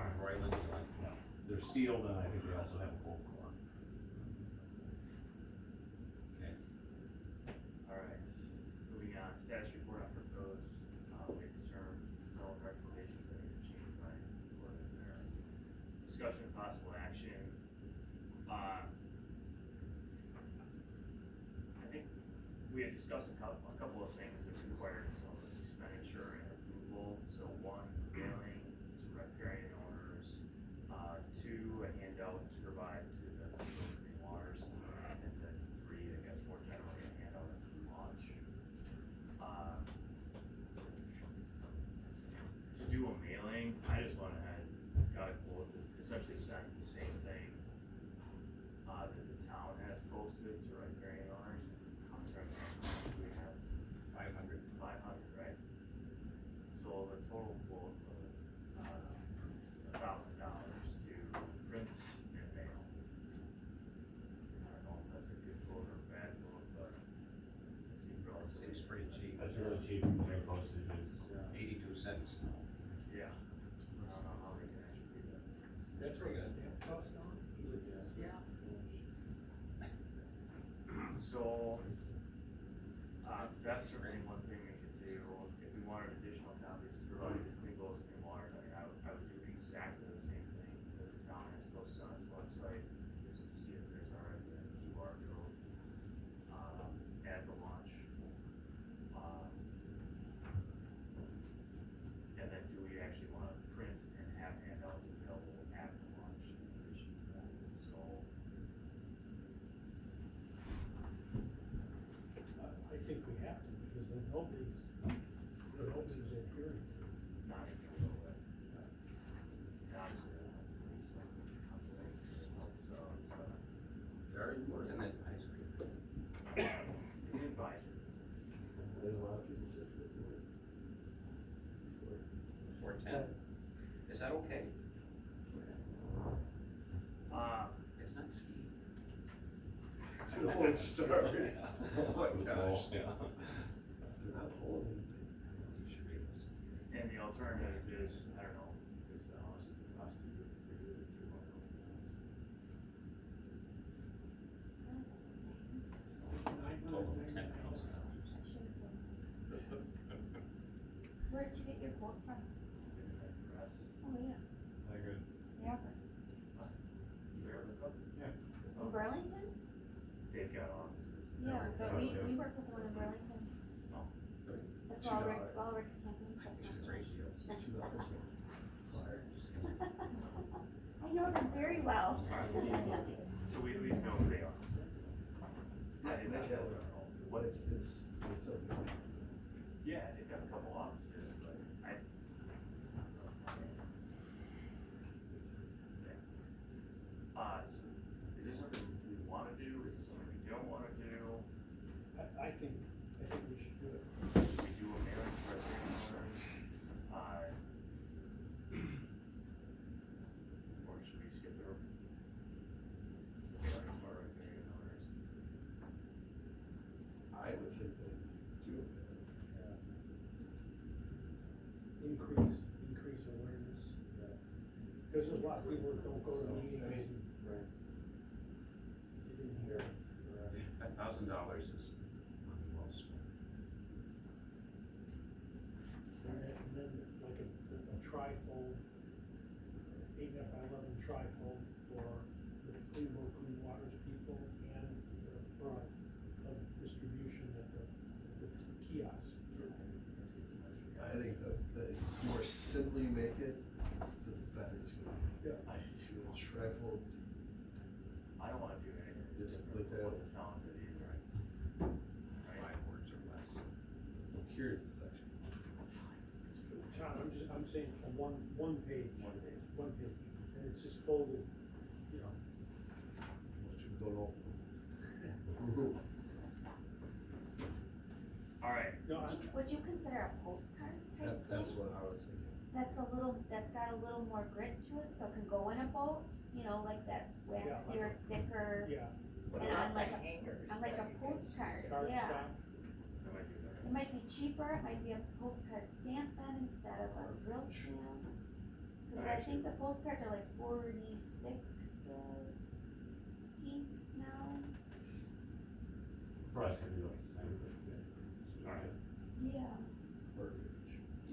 on broiling front. No, they're sealed, and I think they also have a full core. Okay. Alright, moving on, status report on proposed, weight discern, cell recommendations that need to change by order there. Discussion of possible action, I think we had discussed a couple of things that required some expenditure and approval. So one, mailing to riparian owners, two, a handout to provide to the City Water team, and then three, I guess more generally, a handout at the launch. To do a mailing, I just went ahead, got a quote to essentially send the same thing that the town has posted to riparian owners. How much do we have? 500. 500, right? So the total quote was $1,000 to print and mail. I don't know if that's a good quote or a bad quote, but it seems relatively. Seems pretty cheap. That's really cheap, because their postage is, 82 cents now. Yeah. I don't know how they can actually do that. That's pretty good. stamp cost now? Yeah. So, that's certainly one thing we could do, if we wanted additional copies to provide to Clean Goals, Clean Water, I mean, I would do exactly the same thing that the town has posted on its website, just see if there's already a QR code, at the launch. And then do we actually wanna print and have handouts available at the launch in addition to that, so. I think we have to, because then nobody's adhering to it. Not in the middle of it. Obviously, police like so, It's an advisory. it's an advisory. There's a lot of people say for the board. 410. Is that okay? It's not ski. Don't start. Oh my gosh. yeah. They're not holding. You should be able to ski. And the alternative is, I don't know, is how much is the cost to do it for you to do one? Total $10,000. Where did you get your quote from? Independent Press. Oh, yeah. I agree. Yeah. Fairly good. In Burlington? They've got offices. Yeah, but Oh, we yeah. work with one in Burlington. Oh. That's $2. all Rick's camping stuff. Which is a great deal. $2 flyer. I know them very well. So we at least know who they are. I didn't know. What It's a really. Yeah, they've got a couple offices, but I. So is this something we wanna do, is this something we don't wanna do? I think we should do it. Should we do a mailing to riparian owners? Or should we skip the mailing to our riparian owners? I would think that do it. Increase awareness. Cause there's a lot of people that don't go to meetings and Right. you didn't hear. $1,000 is money well spent. And then like a trifold, 8x11 trifold for the Clean Waters people and for a distribution at the kiosk. I think that it's more simply you make it, the better it's gonna be. Yeah. I do too. Trifold, I don't wanna do anything Just different look than at what the town did either. 5 words or less. here's the section. John, I'm saying a one page, One day. and it's just folded, you know. Most people don't open them. Alright, No, Would you consider a postcard type That's thing? what I was thinking. That's got a little more grit to it, so it can go in a boat, you know, like that waxier, thicker, yeah, and on like a postcard, yeah. cardstock. that might be better. It might be cheaper, it might be a postcard stamp then instead of a real stamp. Cause Cause I think the postcards are like 46 piece now. Price would be like the same, but yeah. Alright. Yeah.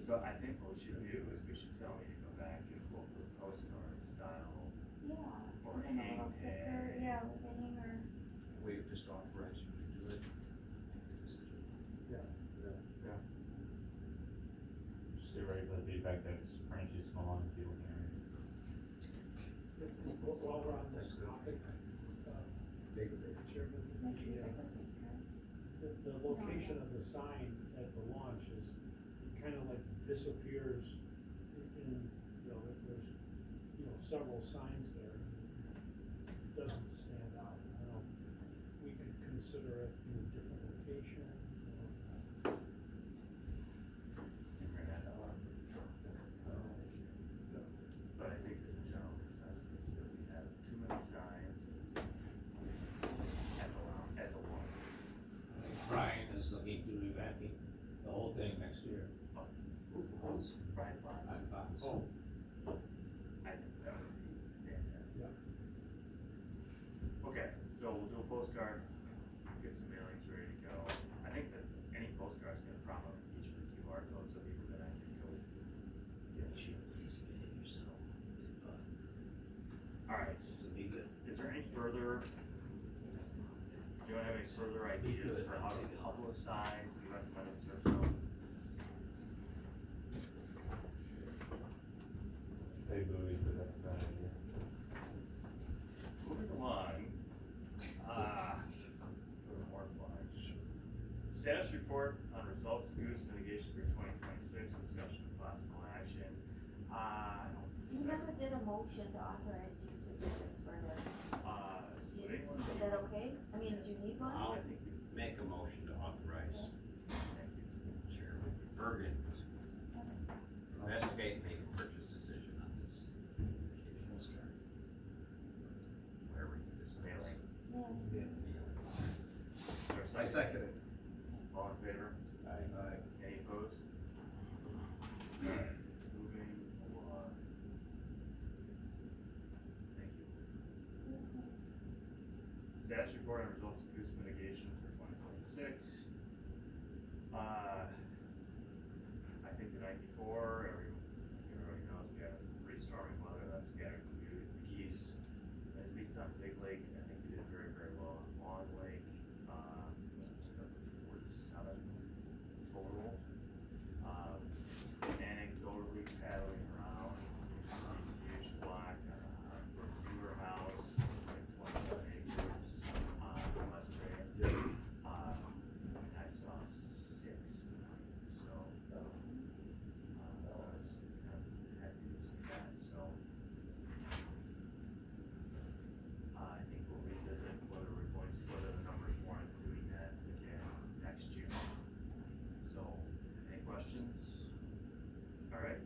So I think what we should do is we should tell me to go back and quote the postcard style. Yeah, Or something a hang little thicker, tag. yeah, with a hanger. We just authorize you to do it, make the decision. Just get ready for the feedback that's printed too small and people can read. While we're on this That's good. topic, Make it bigger. Chairman, Make it the, thicker postcard. the location of the sign at the launch is, it kind of like disappears in, you know, there's, you know, several signs there. It doesn't stand out. I don't know, we could consider it in a different location, you know. But I think there's a general consensus that we have too many signs at the lawn. Brian is looking to revamping the whole thing next year. Brian Flats. I'm fine. Oh, I think that would be fantastic. yeah. Okay, so we'll do a postcard, get some mailings ready to go. I think that any postcard's gonna probably feature the QR code so people can actually go. Alright, This will be good. is there any further, do you have any further ideas for how to publicize the recommended surf zones? Say buoys, but that's a bad idea. Moving along, a little more fun. Status report on results of goose mitigation for 2026, discussion of possible action. You never did a motion to authorize you to do this further. Would anyone? Is that okay? I mean, do you need one? I'll I think we, make a motion to authorize thank you. Chairman Bergen to investigate and make a purchase decision on this vacation postcard. Wherever you decide. Mailing. Yeah. Is there a I second it. All in favor? Aye. Any opposed? Moving along. Thank you. Status report on results of goose mitigation for 2026. I think the night before, everybody knows we had pretty stormy weather that scattered the geese, at least on Big Lake. I think we did very, very well on Long Lake. 47 total. Anecdotally paddling around, you see a huge flock, Beaver House, like 27 acres, West Bay. Yep. I saw 6 tonight, so, I was kind of happy to see that, so. I think we'll revisit whether the numbers warrant doing that again next year. So, any questions? Alright,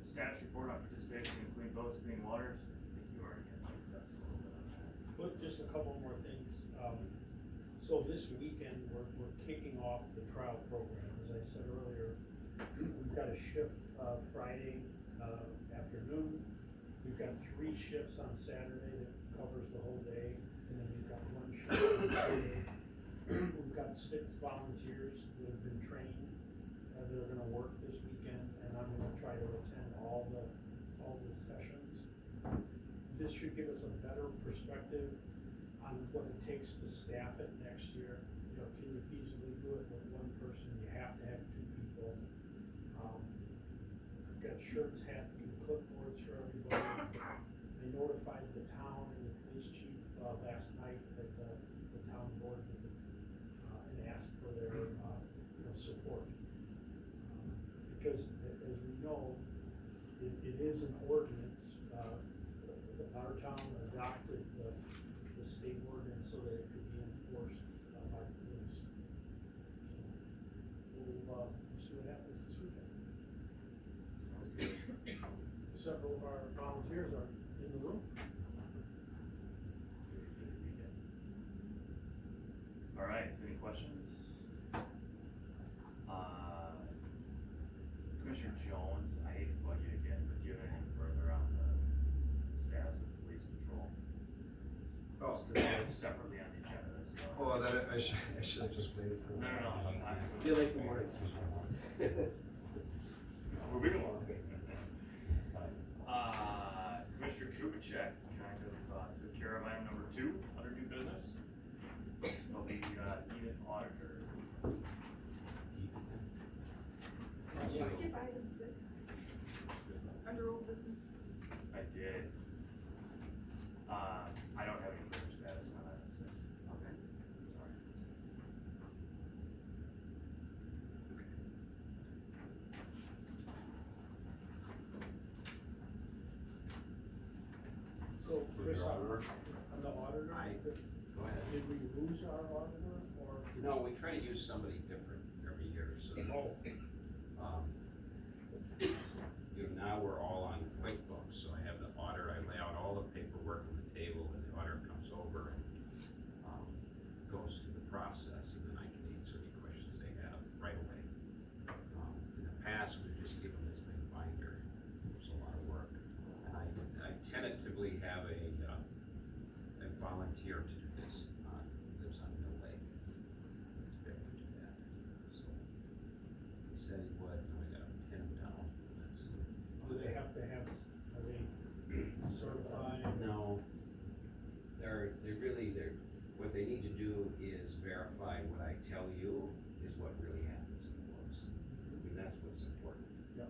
status report on participation in clean boats, clean waters, I think you already had discussed a little bit on that. But just a couple more things. So this weekend, we're kicking off the trial program. As I said earlier, we've got a shift, Friday, afternoon. We've got 3 shifts on Saturday that covers the whole day, and then we've got 1 shift on Sunday. We've got 6 volunteers that have been trained, that are gonna work this weekend, and I'm gonna try to attend all the sessions. This should give us a better perspective on what it takes to staff it next year. You know, can you feasibly do it with 1 person? You have to have 2 people. I've got shirts, hats, and clipboards for everybody. I notified the town and the police chief, last night at the town board meeting, and asked for their, support. Because as we know, it is an ordinance, our town adopted the state ordinance so that it could be enforced by the police. So we'll see what happens this weekend. Sounds good. Several of our volunteers are in the room. Alright, so any questions? Commissioner Jones, I hate to bug you again, but do you have anything Oh, then I should have just waited for. No, I'm fine. You like the mornings? Moving along. Commissioner Kubitschek kind of, took care of item number 2 under new business. It'll be, unit auditor. Did you skip item 6? Under old business? I did. I don't have any further status on item 6. Okay. Sorry. So, Chris, Your on auditor? the auditor, Go ahead. did we lose our auditor, or? No, we try to use somebody different every year, so. Oh, Now we're all on QuickBooks, so I have the auditor, I lay out all the paperwork on the table, and the auditor comes over and, goes through the process, and then I can answer any questions they have right away. In the past, we just give them this big binder, it was a lot of work, and I tentatively have a volunteer to do this, lives on Mill Lake, to be able to do that, so. He said he would, and we gotta pin him down, that's. do they have to have, are they certified? No, what they need to do is verify what I tell you is what really happens in the books. I mean, that's what's important. Do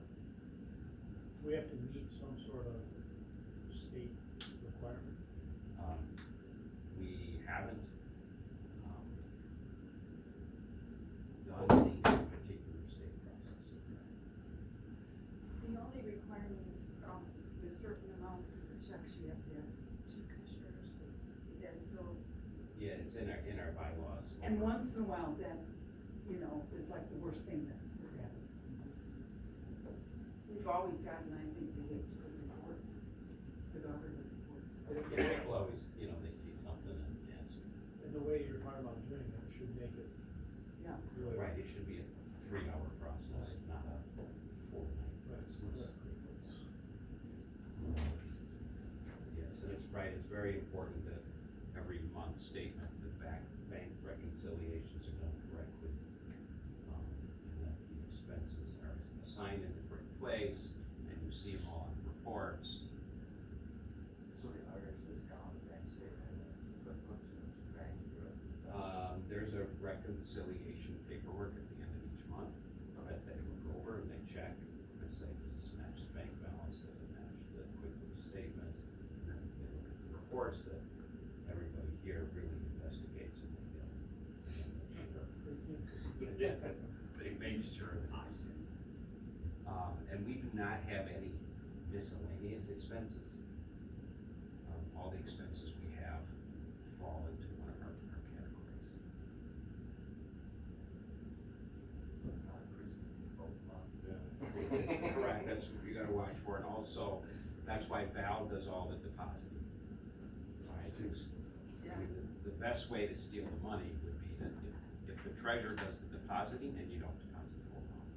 we have to meet some sort of state requirement? We haven't, done any particular state process. The only requirement is, there's certain amounts of the checks you have to have 2 commissioners, so is that still? Yeah, it's in our bylaws. And once in a while, that, is like the worst thing that has happened. We've always gotten, I think, the good reports, good auditor reports. Yeah, people always, they see something and answer. And the way you're talking about doing it should make it Yeah. really. Right, it should be a 3-hour process, not a 4-night Right, process. correct. Yes, and it's right, it's very important that every month statement, the bank reconciliations are done correctly. And that the expenses are assigned in the correct place, and you see them all in the reports. So the auditor says down the bank statement, but puts it in the bank statement. There's a reconciliation paperwork at the end of each month that they look over and they check, and say, does this match the bank balance, does it match the QuickBooks statement? And then they look at the reports that everybody here really investigates and they get. They make sure that it's. And we do not have any miscellaneous expenses. All the expenses we have fall into one of our categories. So it's not increases in both funds. Correct, that's what you gotta watch for, and also, that's why Val does all the depositing. Right, Yeah. the best way to steal the money would be that if the treasurer does the depositing and you don't deposit the whole amount,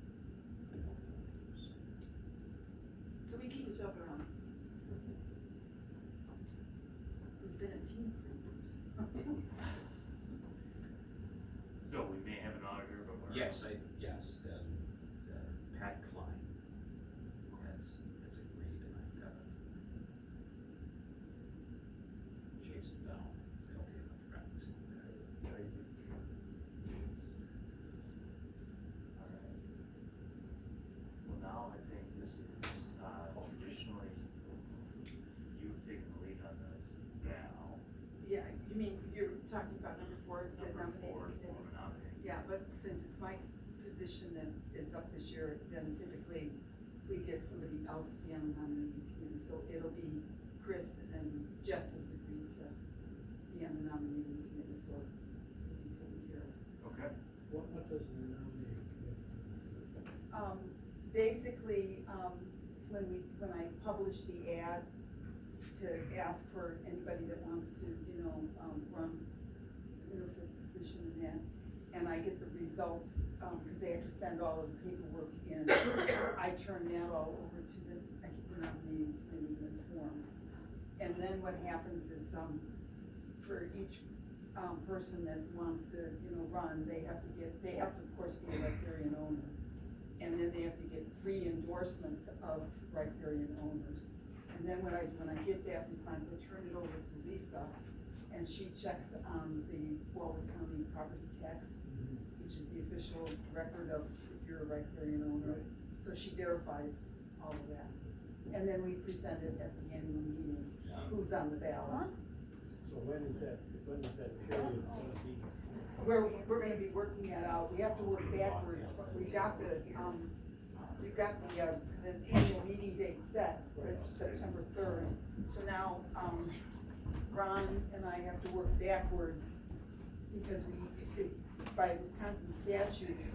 then nobody will lose. So we keep each other honest. We've been a team for years. So we may have an auditor, but we're. Yes, Pat Klein has agreed, and I've gotta chase him down, say, okay, let's practice on that. Alright. Well, now I think this is, traditionally, you've taken the lead on this now. Yeah, you mean, you're talking about number 4, the Number 4, nominating form committee? a nominating. Yeah, but since it's my position that is up this year, then typically we get somebody else to be on the nominating committee. So it'll be Chris and Jess has agreed to be on the nominating committee, so it'll be taken care of. Okay. What does the nominating committee do? Basically, when I publish the ad to ask for anybody that wants to, run, for the position and that, and I get the results, cause they have to send all of the paperwork in, I turn that all over to the nominating committee in form. And then what happens is, for each person that wants to, run, they have to of course be a riparian owner. And then they have to get 3 endorsements of riparian owners. And then when I get that response, I turn it over to Lisa, and she checks on the Walworth County property tax, which is the official record of if you're a riparian owner. So she verifies all of that. And then we present it at the annual meeting, who's on the ballot. So when is that period gonna be? We're gonna be working that out, we have to work backwards, we've got the annual meeting date set, it's September 3rd. So now, Ron and I have to work backwards, because by Wisconsin statutes,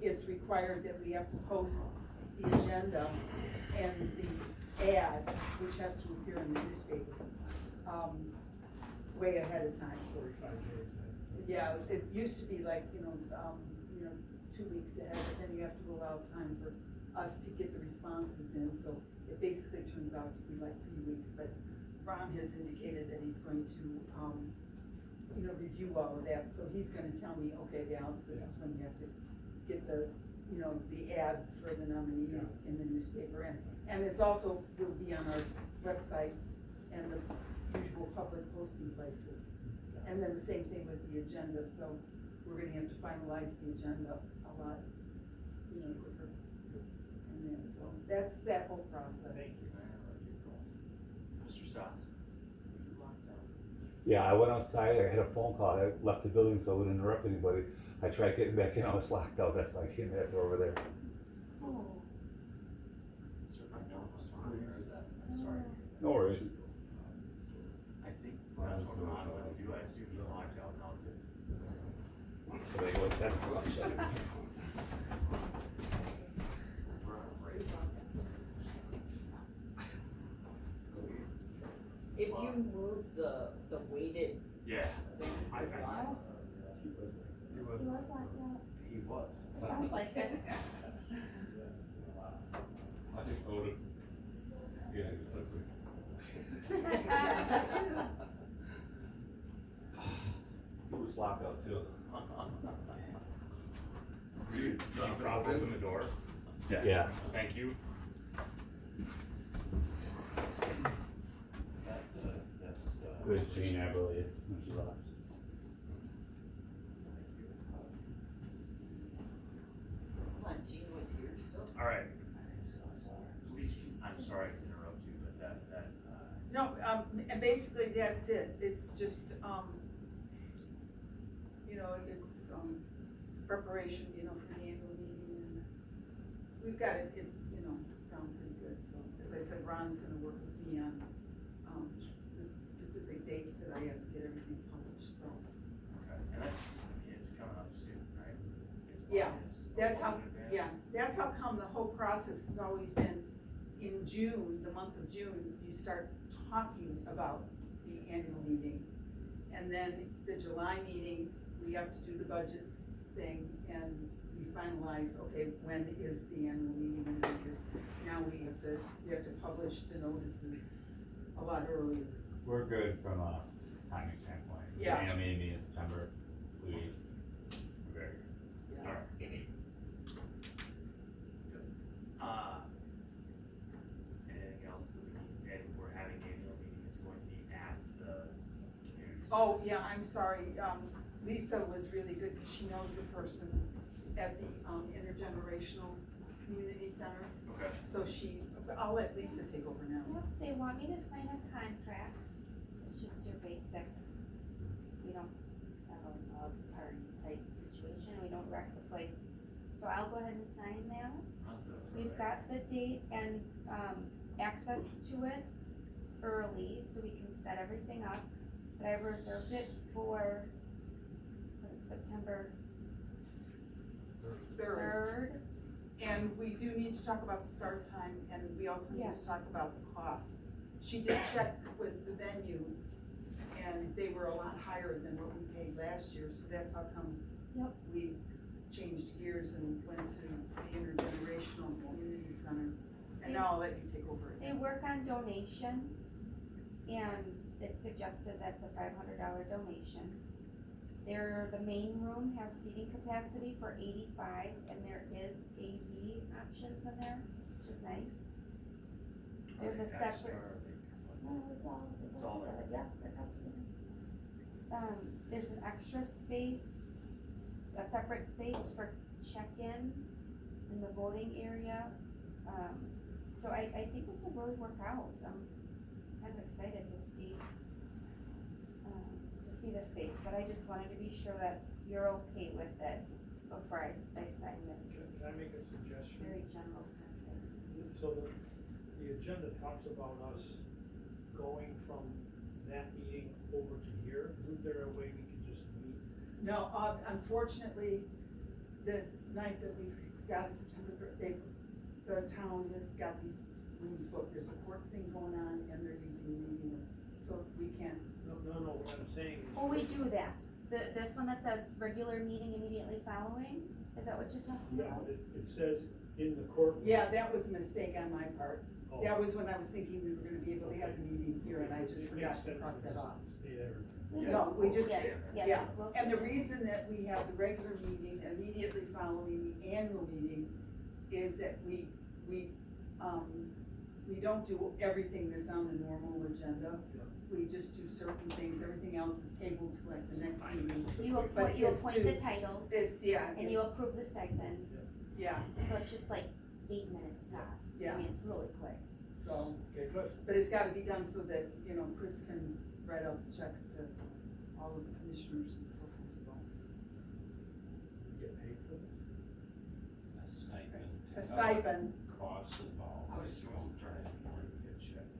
it's required that we have to post the agenda and the ad, which has to appear in the newspaper, way ahead of time. 45 days, Yeah, it used to be like, 2 weeks ahead, but then you have to allow time for us to get the responses in, so it basically turns out to be like 3 weeks, but Ron has indicated that he's going to, review all of that, so he's gonna tell me, okay, Val, this is when you have to get the ad for the nominees in the newspaper, and it's also, will be on our website and the usual public posting places. And then the same thing with the agenda, so we're gonna have to finalize the agenda a lot, quicker. And then, so that's that whole process. Thank you. Mr. Stoss? You locked out. Yeah, I went outside, I had a phone call, I left the building so I wouldn't interrupt anybody. I tried getting back in, I was locked out, that's why I came back over there. Oh, Sir, if I know what's wrong here, is that, I'm sorry. No worries. I think that's what Ron went to do, I assume he's locked out now too. So they go, that's what We're on a break. If you move the weighted Yeah. thing, I- he was like that. He was. Sounds like it. I think I would've, yeah, just like, He was locked out too. Dude, John, Rob, open the door. Yeah. Thank you. that's, It was Jean, I believe, when she left. hold on, Jean was here still? All right. Please, I'm sorry to interrupt you, but that, No, and basically that's it, it's just, it's, preparation, for the annual meeting, and we've got it, down pretty good, so, as I said, Ron's gonna work with me on, the specific dates that I have to get everything published, so. okay, and it's coming up soon, right? It's Yeah, August, that's how, in advance. yeah, that's how come the whole process has always been, in June, the month of June, you start talking about the annual meeting. And then the July meeting, we have to do the budget thing, and we finalize, okay, when is the annual meeting, because now we have to publish the notices a lot earlier. we're good from a timing standpoint. Yeah. Annual meeting in September, we're very good. All right. Uh, anything else that we need, and we're having the annual meeting, it's going to be at the community center. Oh, yeah, I'm sorry, Lisa was really good, because she knows the person at the, intergenerational community center, Okay. so I'll let Lisa take over now. Yep, they want me to sign a contract, it's just your basic, we don't have a party type situation, we don't wreck the place. So I'll go ahead and sign that. We've got the date and, access to it early, so we can set everything up. But I've reserved it for, September Third. 3rd. And we do need to talk about the start time, and we also need Yes. to talk about the cost. She did check with the venue, and they were a lot higher than what we paid last year, so that's how come Yep. we changed gears and went to the intergenerational community center. And now I'll let you take over They again. work on donation, and it's suggested that's a $500 donation. The main room has seating capacity for 85, and there is AV options in there, which is nice. There's a separate. No, it's all there. together, yeah, that's all together. There's an extra space, a separate space for check-in in the voting area. So I think this will really work out. I'm kind of excited to see the space, but I just wanted to be sure that you're okay with it before I sign this Can I make a suggestion? very general contract. So the agenda talks about us going from that meeting over to here. Isn't there a way we could just meet? No, unfortunately, the night that we've got is September, the town has got these rooms booked, there's a court thing going on, and they're using the meeting room, so we can't. No, what I'm saying is. Oh, we do that. This one that says regular meeting immediately following, is that what you're talking Yeah, about? it says in the court. Yeah, that was a mistake on my part. Oh. That was when I was thinking we were gonna be able to have the meeting here, and I just It forgot makes to sense cross that just off. Stay there. We No, do. we just, Yes, yeah, yes, we'll and the see. reason that we have the regular meeting immediately following the annual meeting is that we don't do everything that's on the normal agenda. We just do certain things, everything else is tabled to like the next meeting. You But appoint it's the to- titles, It's, yeah, and you approve the stipends, yeah, so it's just like 8 minutes tops. Yeah. I mean, it's really quick. so, Okay, good. but it's gotta be done so that, Chris can write out the checks to all of the commissioners and so forth, so. You get paid for this? A stipend. A stipend, Costs involved. I was Don't try to afford to get checked.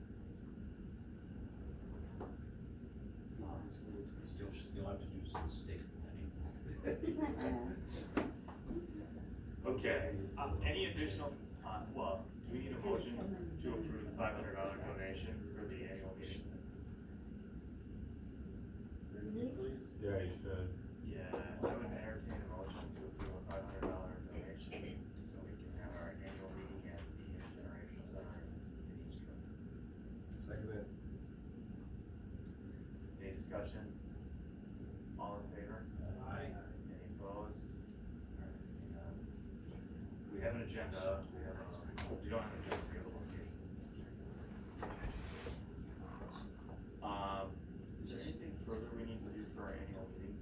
You'll have to do some state planning. Okay, any additional, do we need a motion to approve the $500 donation for the annual meeting? Yeah, you should. Yeah, I would entertain a motion to approve a $500 donation, so we can have our annual meeting at the Generational Center in East Cook. Second it. Any discussion? All in favor? Aye. Any opposed? We have an agenda, we don't have an agenda, we have a location. Is there anything further we need to do for our annual meeting?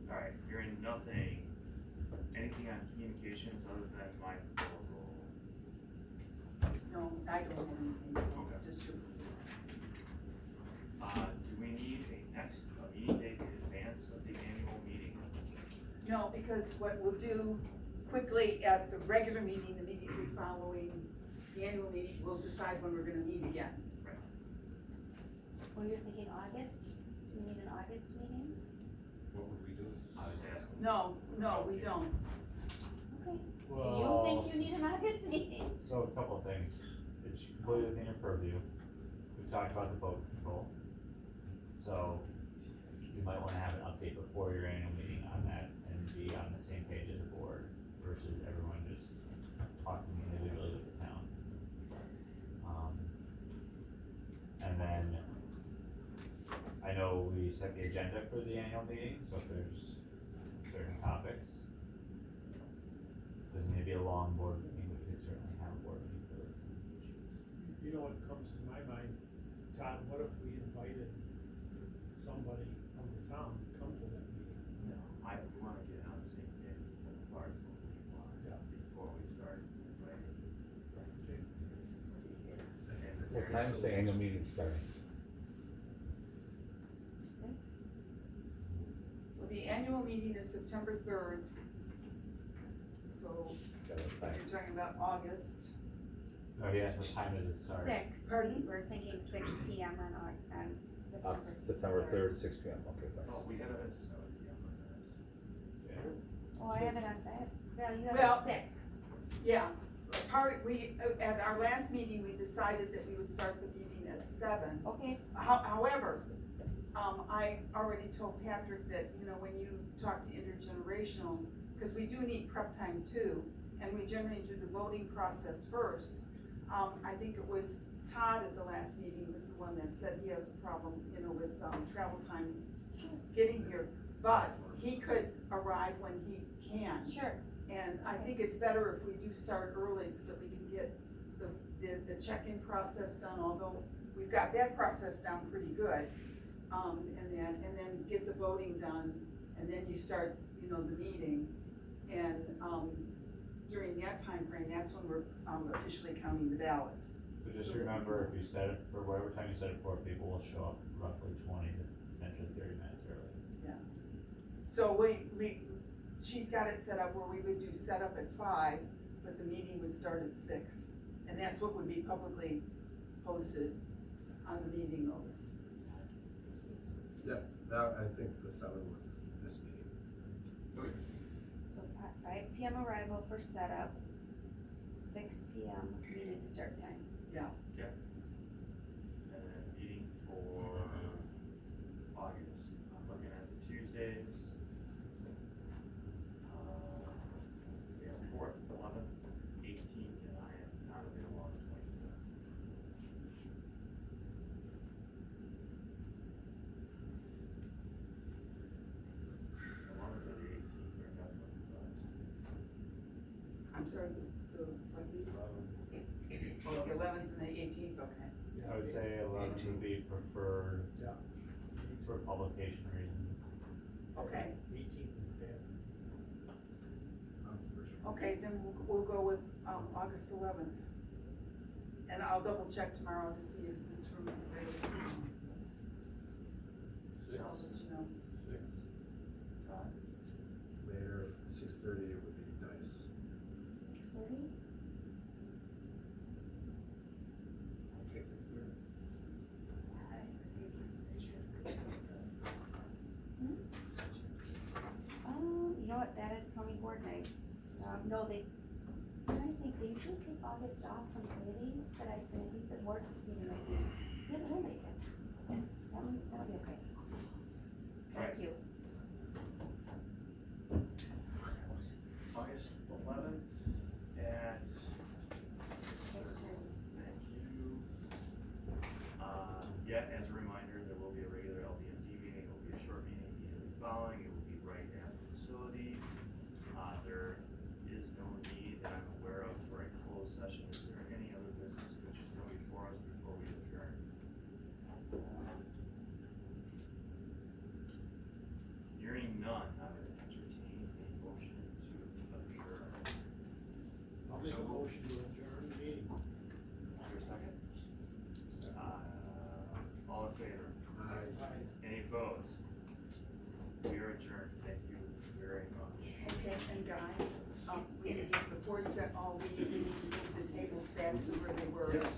Alright, hearing nothing, anything on communications other than my proposal? no, I don't have anything, so Okay. just your proposal. Do we need a meeting date in advance of the annual meeting? No, because what we'll do quickly at the regular meeting, immediately following the annual meeting, we'll decide when we're gonna meet again. Well, you're thinking August? Do we need an August meeting? What would we do? I was asking. No, we don't. Okay. Well, You think you need an August meeting? so a couple of things, it's completely within your purview, we talked about the boat control. So, you might wanna have an update before your annual meeting on that and be on the same page as a board versus everyone just talking individually with the town. And then, I know we set the agenda for the annual meeting, so if there's certain topics, doesn't need to be a long board meeting, we could certainly have a board meeting for those things and issues. You know what comes to my mind, Todd, what if we invited somebody from the town to come to that meeting? No, we wanna get on the same page as far as what we want Yeah. before we start, right? Okay. What time is the annual meeting starting? Well, the annual meeting is September 3rd. So, Got it, if fine. you're talking about August, Oh, yeah, what time does it start? 6. Pardon? We're thinking 6 PM on September. September 3rd, 6 p.m. Okay, Oh, thanks. we have it as, Oh, I have it on that. Well, you have Well- it 6. yeah, at our last meeting, we decided that we would start the meeting at 7. Okay, However, I already told Patrick that, when you talk to intergenerational, because we do need prep time too, and we generally do the voting process first. I think it was Todd at the last meeting was the one that said he has a problem, you know, with, travel time getting here. But he could arrive when he can. Sure. And I think it's better if we do start early so that we can get the check-in process done, although we've got that process down pretty good. And then get the voting done, and then you start, you know, the meeting. And, during that time frame, that's when we're, officially counting the ballots. So just remember, if you set it, for whatever time you set it for, people will show up roughly 20 to potentially 30 minutes early. So she's got it set up where we would do setup at 5, but the meeting would start at 6. And that's what would be publicly posted on the meeting notice. Yep, that, I think the 7 was this meeting. So 5 PM arrival for setup, 6 PM meeting start time. And then meeting for August, I'm looking at the Tuesdays. We have 4th, 11th, 18th, and I am not available on the 25th. 11th or the 18th are definitely best. I'm sorry, what these? Oh, the 11th and the 18th, okay. I would say 11 would be preferred Yeah. for publication reasons. Okay, 18th is bad. okay, then we'll go with, August 11th. And I'll double check tomorrow to see if this room is available. I'll let you know. 6. Time? Later, 6:30, it would be nice. 6:30? Okay, 6:30. You know what, that is county board night. No, I'm trying to think, they usually take August off from committees, but I think the board meeting might be, yeah, we'll make it. That'll be okay. Alright. Thank you. August 11th at 6:30. Thank you. Yeah, as a reminder, there will be a regular LBMD meeting, it will be a short meeting immediately following, it will be right at the facility. There is no need that I'm aware of for a closed session. Is there any other business that should come before us before we adjourn? Hearing none, I would entertain a motion to adjourn. I'll make a So- motion to adjourn the meeting. Is there a second? All in favor? Aye. Any opposed? We are adjourned. Thank you very much. Okay, and guys, before you get all leave, we need to move the tables back to where they were. Yes.